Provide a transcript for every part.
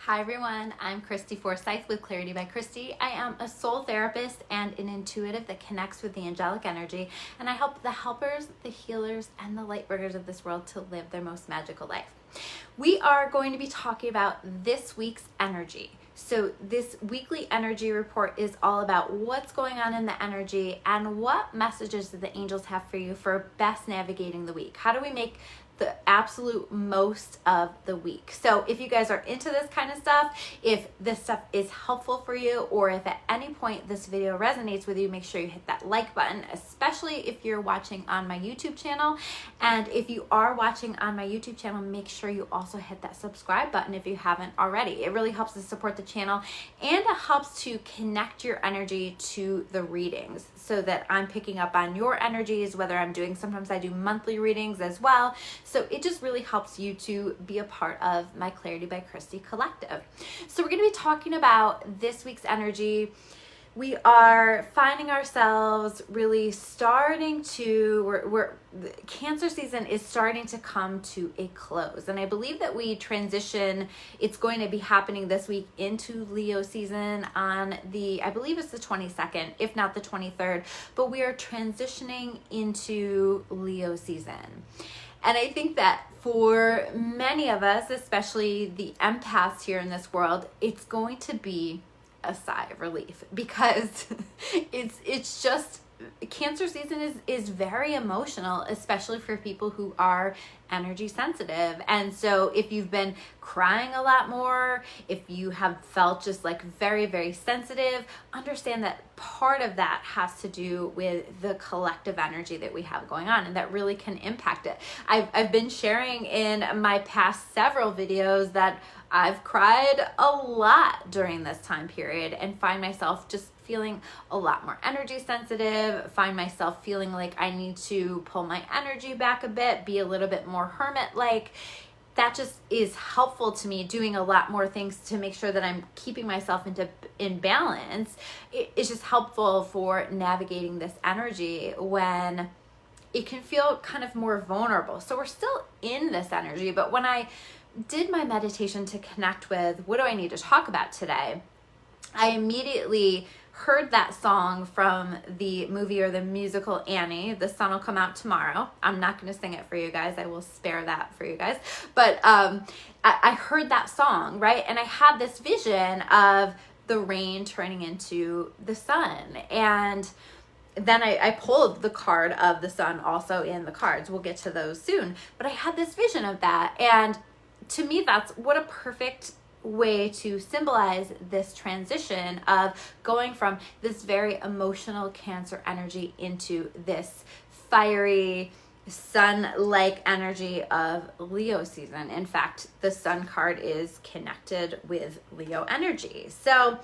Hi everyone, I'm Christy Forsyth with Clarity by Christy. I am a soul therapist and an intuitive that connects with the angelic energy, and I help the helpers, the healers, and the light bringers of this world to live their most magical life. We are going to be talking about this week's energy. So this weekly energy report is all about what's going on in the energy and what messages do the angels have for you for best navigating the week. How do we make the absolute most of the week? So if you guys are into this kind of stuff, if this stuff is helpful for you, or if at any point this video resonates with you, make sure you hit that like button, especially if you're watching on my YouTube channel. And if you are watching on my YouTube channel, make sure you also hit that subscribe button if you haven't already. It really helps to support the channel, and it helps to connect your energy to the readings so that I'm picking up on your energies, whether I'm doing, sometimes I do monthly readings as well. So it just really helps you to be a part of my Clarity by Christy collective. So we're going to be talking about this week's energy. We are finding ourselves really starting to, the Cancer season is starting to come to a close. And I believe that we transition, it's going to be happening this week into Leo season on I believe it's the 22nd, if not the 23rd, but we are transitioning into Leo season. And I think that for many of us, especially the empaths here in this world, it's going to be a sigh of relief, because it's just, Cancer season is very emotional, especially for people who are energy sensitive. And so if you've been crying a lot more, if you have felt just like very, very sensitive, understand that part of that has to do with the collective energy that we have going on, and that really can impact it. I've been sharing in my past several videos that I've cried a lot during this time period and find myself just feeling a lot more energy sensitive, find myself feeling like I need to pull my energy back a bit, be a little bit more hermit-like. That just is helpful to me, doing a lot more things to make sure that I'm keeping myself in balance. It's just helpful for navigating this energy when it can feel kind of more vulnerable. So we're still in this energy, but when I did my meditation to connect with what do I need to talk about today, I immediately heard that song from the movie or the musical Annie, The Sun Will Come Out Tomorrow. I'm not going to sing it for you guys. I will spare that for you guys. But I heard that song, right? And I had this vision of the rain turning into the sun. And then I pulled the card of the sun also in the cards. We'll get to those soon. But I had this vision of that. And to me, that's what a perfect way to symbolize this transition of going from this very emotional Cancer energy into this fiery sun-like energy of Leo season. In fact, the sun card is connected with Leo energy. So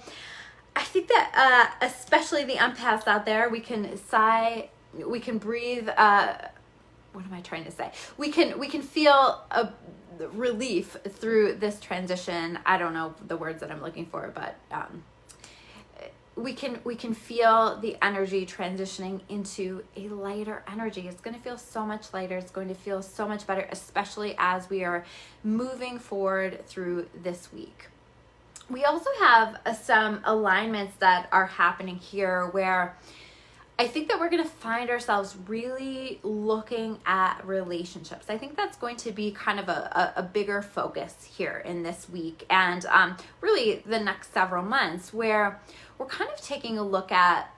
I think that especially the empaths out there, we can sigh, we can breathe, what am I trying to say? We can feel a relief through this transition. I don't know the words that I'm looking for, but we can feel the energy transitioning into a lighter energy. It's going to feel so much lighter. It's going to feel so much better, especially as we are moving forward through this week. We also have some alignments that are happening here where I think that we're going to find ourselves really looking at relationships. I think that's going to be kind of a bigger focus here in this week and really the next several months, where we're kind of taking a look at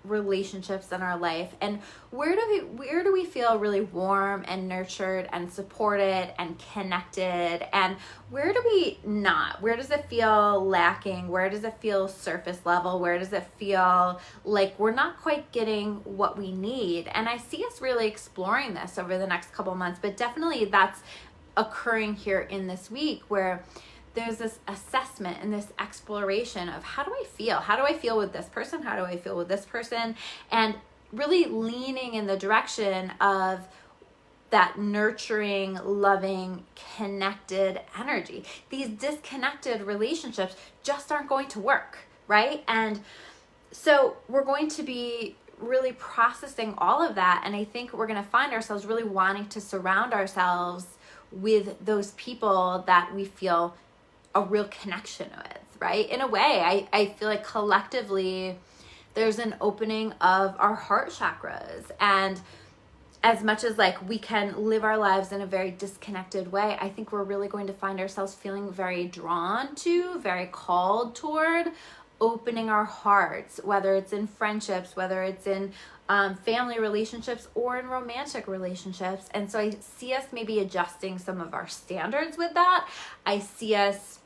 relationships in our life and where do we feel really warm and nurtured and supported and connected, and where do we not? Where does it feel lacking? Where does it feel surface level? Where does it feel like we're not quite getting what we need? And I see us really exploring this over the next couple months, but definitely that's occurring here in this week, where there's this assessment and this exploration of how do I feel? How do I feel with this person? How do I feel with this person? And really leaning in the direction of that nurturing, loving, connected energy. These disconnected relationships just aren't going to work, right? And so we're going to be really processing all of that. And I think we're going to find ourselves really wanting to surround ourselves with those people that we feel a real connection with, right? In a way, I feel like collectively there's an opening of our heart chakras. And as much as like we can live our lives in a very disconnected way, I think we're really going to find ourselves feeling very drawn to, very called toward opening our hearts, whether it's in friendships, whether it's in family relationships or in romantic relationships. And so I see us maybe adjusting some of our standards with that. I see us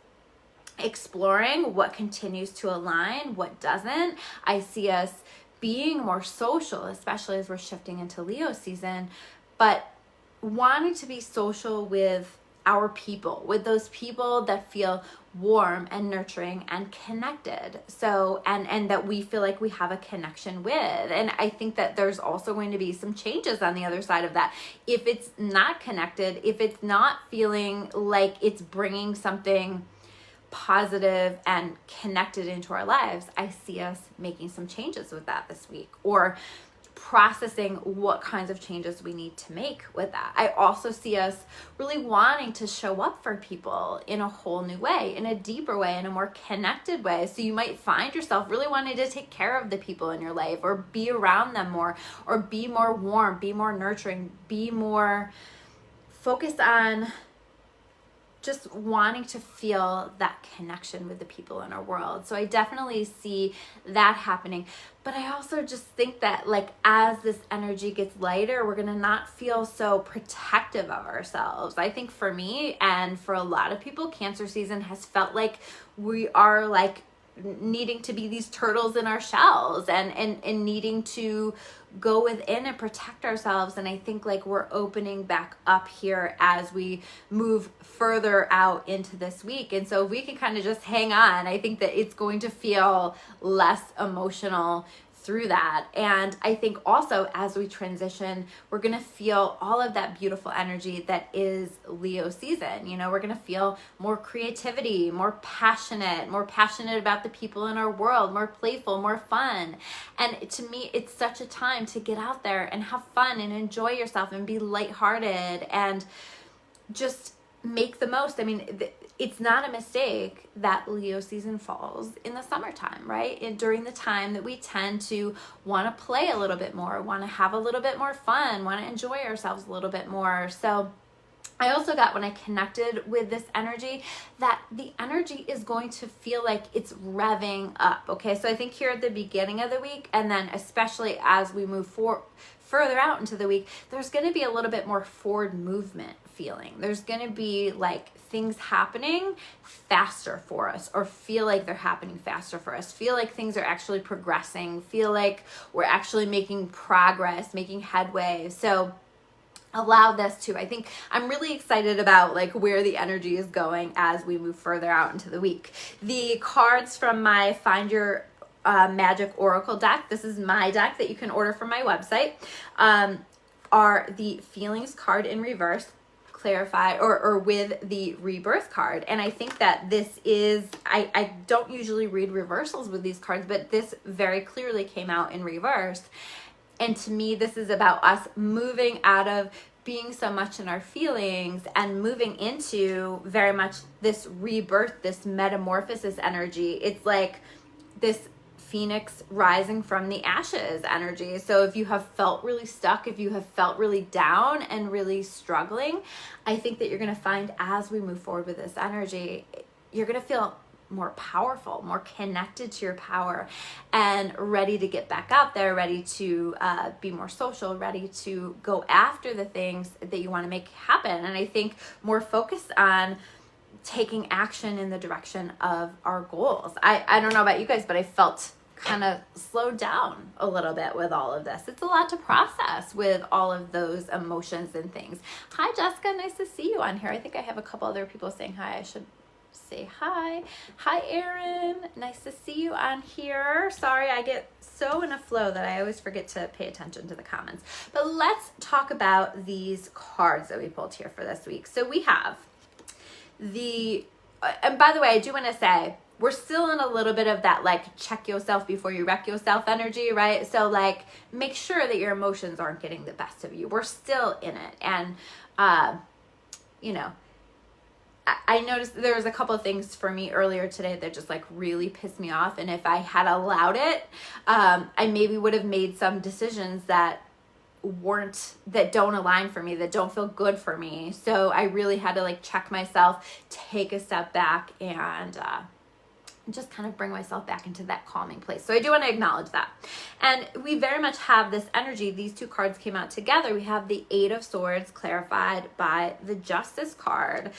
exploring what continues to align, what doesn't. I see us being more social, especially as we're shifting into Leo season, but wanting to be social with our people, with those people that feel warm and nurturing and connected. So, and that we feel like we have a connection with. And I think that there's also going to be some changes on the other side of that. If it's not connected, if it's not feeling like it's bringing something positive and connected into our lives, I see us making some changes with that this week, or processing what kinds of changes we need to make with that. I also see us really wanting to show up for people in a whole new way, in a deeper way, in a more connected way. So you might find yourself really wanting to take care of the people in your life, or be around them more, or be more warm, be more nurturing, be more focused on just wanting to feel that connection with the people in our world. So I definitely see that happening. But I also just think that like as this energy gets lighter, we're going to not feel so protective of ourselves. I think for me and for a lot of people, Cancer season has felt like we are like needing to be these turtles in our shells and needing to go within and protect ourselves. And I think like we're opening back up here as we move further out into this week. And so if we can kind of just hang on, I think that it's going to feel less emotional through that. And I think also as we transition, we're going to feel all of that beautiful energy that is Leo season. You know, we're going to feel more creativity, more passionate about the people in our world, more playful, more fun. And to me, it's such a time to get out there and have fun and enjoy yourself and be lighthearted and just make the most. I mean, it's not a mistake that Leo season falls in the summertime, right? And during the time that we tend to want to play a little bit more, want to have a little bit more fun, want to enjoy ourselves a little bit more. So I also got, when I connected with this energy, that the energy is going to feel like it's revving up. Okay, so I think here at the beginning of the week, and then especially as we move further out into the week, there's going to be a little bit more forward movement feeling. There's going to be like things happening faster for us, or feel like they're happening faster for us, feel like things are actually progressing, feel like we're actually making progress, making headway. So allow this to, I think I'm really excited about like where the energy is going as we move further out into the week. The cards from my Find Your Magic Oracle deck, this is my deck that you can order from my website, are the Feelings card in reverse, clarify, or with the Rebirth card. And I think that this is, I don't usually read reversals with these cards, but this very clearly came out in reverse. And to me, this is about us moving out of being so much in our feelings and moving into very much this rebirth, this metamorphosis energy. It's like this phoenix rising from the ashes energy. So if you have felt really stuck, if you have felt really down and really struggling, I think that you're going to find as we move forward with this energy, you're going to feel more powerful, more connected to your power, and ready to get back out there, ready to be more social, ready to go after the things that you want to make happen. And I think more focused on taking action in the direction of our goals. I don't know about you guys, but I felt kind of slowed down a little bit with all of this. It's a lot to process with all of those emotions and things. Hi, Jessica. Nice to see you on here. I think I have a couple other people saying hi. I should say hi. Hi, Erin. Nice to see you on here. Sorry, I get so in a flow that I always forget to pay attention to the comments. But let's talk about these cards that we pulled here for this week. So we have the, and by the way, I do want to say, we're still in a little bit of that like check yourself before you wreck yourself energy, right? So like make sure that your emotions aren't getting the best of you. We're still in it. And, you know, I noticed there was a couple of things for me earlier today that just like really pissed me off. And if I had allowed it, I maybe would have made some decisions that don't align for me, that don't feel good for me. So I really had to like check myself, take a step back, and just kind of bring myself back into that calming place. So I do want to acknowledge that. And we very much have this energy. These two cards came out together. We have the Eight of Swords clarified by the Justice card.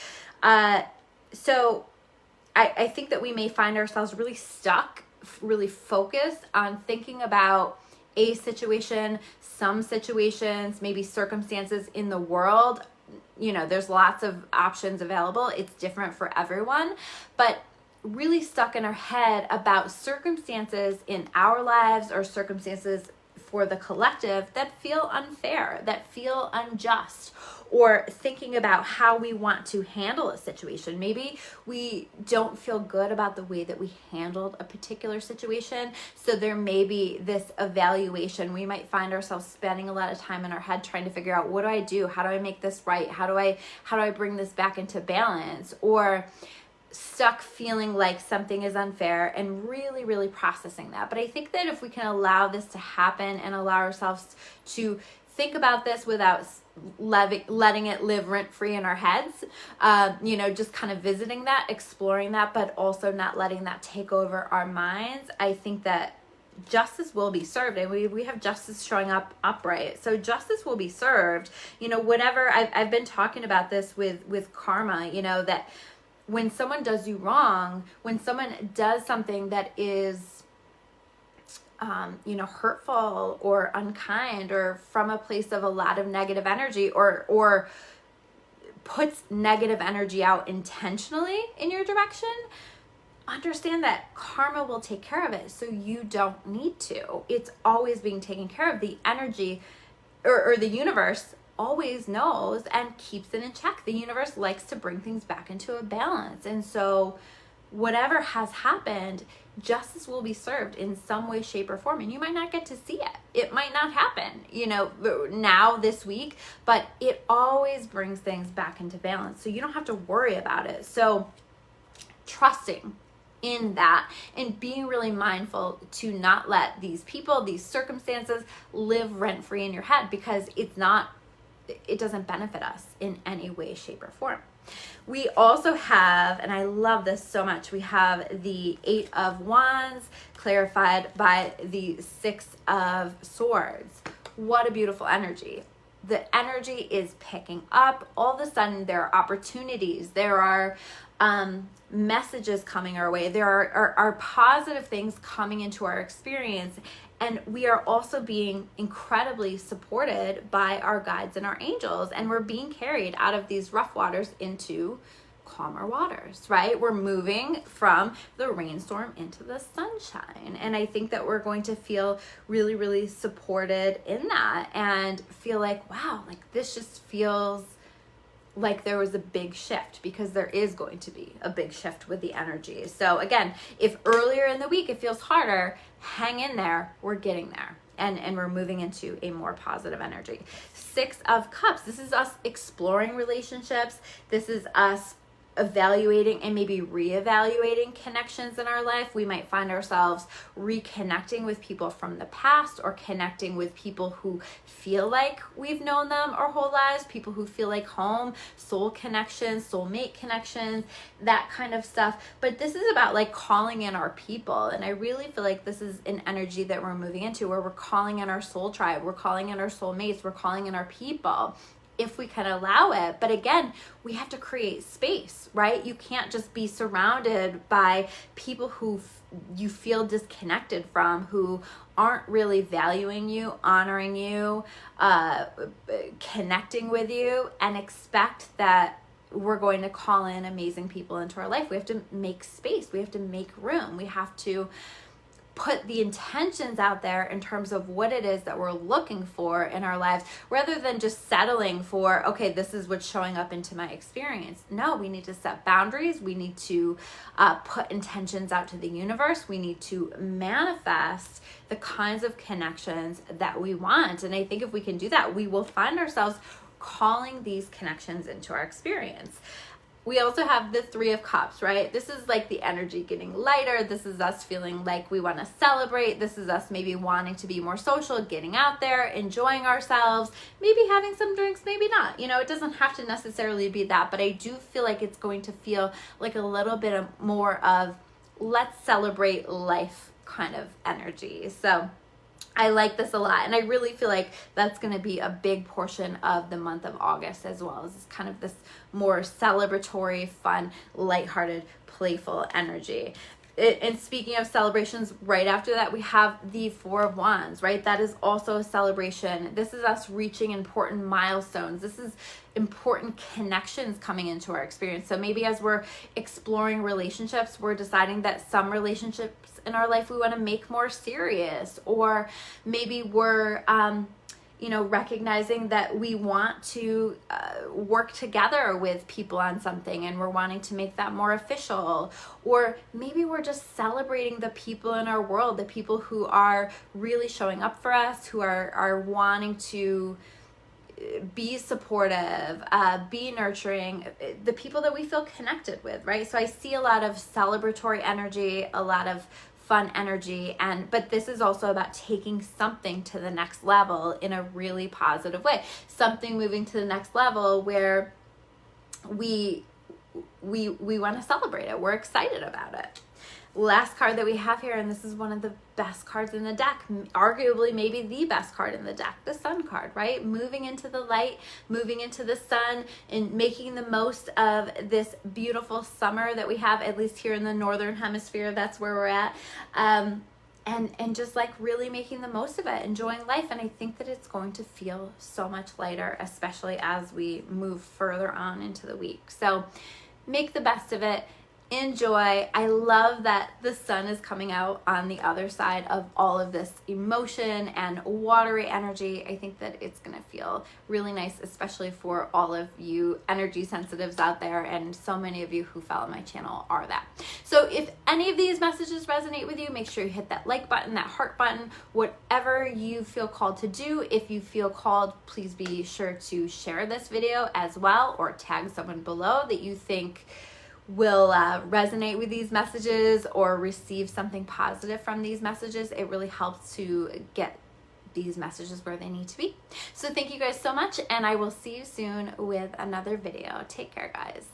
So I think that we may find ourselves really stuck, really focused on thinking about a situation, some situations, maybe circumstances in the world. You know, there's lots of options available. It's different for everyone, but really stuck in our head about circumstances in our lives or circumstances for the collective that feel unfair, that feel unjust, or thinking about how we want to handle a situation. Maybe we don't feel good about the way that we handled a particular situation. So there may be this evaluation. We might find ourselves spending a lot of time in our head trying to figure out, what do I do? How do I make this right? How do I bring this back into balance? Or stuck feeling like something is unfair and really, really processing that. But I think that if we can allow this to happen and allow ourselves to think about this without letting it live rent-free in our heads, just kind of visiting that, exploring that, but also not letting that take over our minds, I think that justice will be served. And we have justice showing up upright. So justice will be served. Whatever, I've been talking about this with karma, that when someone does you wrong, when someone does something that is, hurtful or unkind or from a place of a lot of negative energy or puts negative energy out intentionally in your direction, understand that karma will take care of it. So you don't need to. It's always being taken care of. The energy or the universe always knows and keeps it in check. The universe likes to bring things back into a balance. And so whatever has happened, justice will be served in some way, shape, or form. And you might not get to see it. It might not happen, now this week, but it always brings things back into balance. So you don't have to worry about it. So trusting in that and being really mindful to not let these people, these circumstances live rent-free in your head, because it doesn't benefit us in any way, shape, or form. We also have, and I love this so much, we have the Eight of Wands clarified by the Six of Swords. What a beautiful energy. The energy is picking up. All of a sudden, there are opportunities. There are messages coming our way. There are positive things coming into our experience. And we are also being incredibly supported by our guides and our angels. And we're being carried out of these rough waters into calmer waters, right? We're moving from the rainstorm into the sunshine. And I think that we're going to feel really, really supported in that and feel like, wow, like this just feels like there was a big shift, because there is going to be a big shift with the energy. So again, if earlier in the week it feels harder, hang in there. We're getting there. And we're moving into a more positive energy. Six of Cups. This is us exploring relationships. This is us evaluating and maybe reevaluating connections in our life. We might find ourselves reconnecting with people from the past, or connecting with people who feel like we've known them our whole lives, people who feel like home, soul connections, soulmate connections, that kind of stuff. But this is about like calling in our people. And I really feel like this is an energy that we're moving into, where we're calling in our soul tribe, we're calling in our soulmates, we're calling in our people, if we can allow it. But again, we have to create space, right? You can't just be surrounded by people who you feel disconnected from, who aren't really valuing you, honoring you, connecting with you, and expect that we're going to call in amazing people into our life. We have to make space. We have to make room. We have to put the intentions out there in terms of what it is that we're looking for in our lives, rather than just settling for, okay, this is what's showing up into my experience. No, we need to set boundaries. We need to put intentions out to the universe. We need to manifest the kinds of connections that we want. And I think if we can do that, we will find ourselves calling these connections into our experience. We also have the Three of Cups, right? This is like the energy getting lighter. This is us feeling like we want to celebrate. This is us maybe wanting to be more social, getting out there, enjoying ourselves, maybe having some drinks, maybe not. You know, it doesn't have to necessarily be that, but I do feel like it's going to feel like a little bit of more of let's celebrate life kind of energy. So I like this a lot, and I really feel like that's going to be a big portion of the month of August as well, as kind of this more celebratory, fun, lighthearted, playful energy. And speaking of celebrations, right after that, we have the Four of Wands, right? That is also a celebration. This is us reaching important milestones. This is important connections coming into our experience. So maybe as we're exploring relationships, we're deciding that some relationships in our life we want to make more serious, or maybe we're recognizing that we want to work together with people on something and we're wanting to make that more official. Or maybe we're just celebrating the people in our world, the people who are really showing up for us, who are wanting to be supportive, be nurturing, the people that we feel connected with, right? So I see a lot of celebratory energy, a lot of fun energy, but this is also about taking something to the next level in a really positive way. Something moving to the next level where we want to celebrate it. We're excited about it. Last card that we have here, and this is one of the best cards in the deck, arguably maybe the best card in the deck, the Sun card, right? Moving into the light, moving into the sun, and making the most of this beautiful summer that we have, at least here in the Northern Hemisphere. That's where we're at. And just like really making the most of it, enjoying life. And I think that it's going to feel so much lighter, especially as we move further on into the week. So make the best of it. Enjoy. I love that the sun is coming out on the other side of all of this emotion and watery energy. I think that it's going to feel really nice, especially for all of you energy sensitives out there, and so many of you who follow my channel are that. So if any of these messages resonate with you, make sure you hit that like button, that heart button, whatever you feel called to do. If you feel called, please be sure to share this video as well, or tag someone below that you think will resonate with these messages or receive something positive from these messages. It really helps to get these messages where they need to be. So thank you guys so much, and I will see you soon with another video. Take care, guys.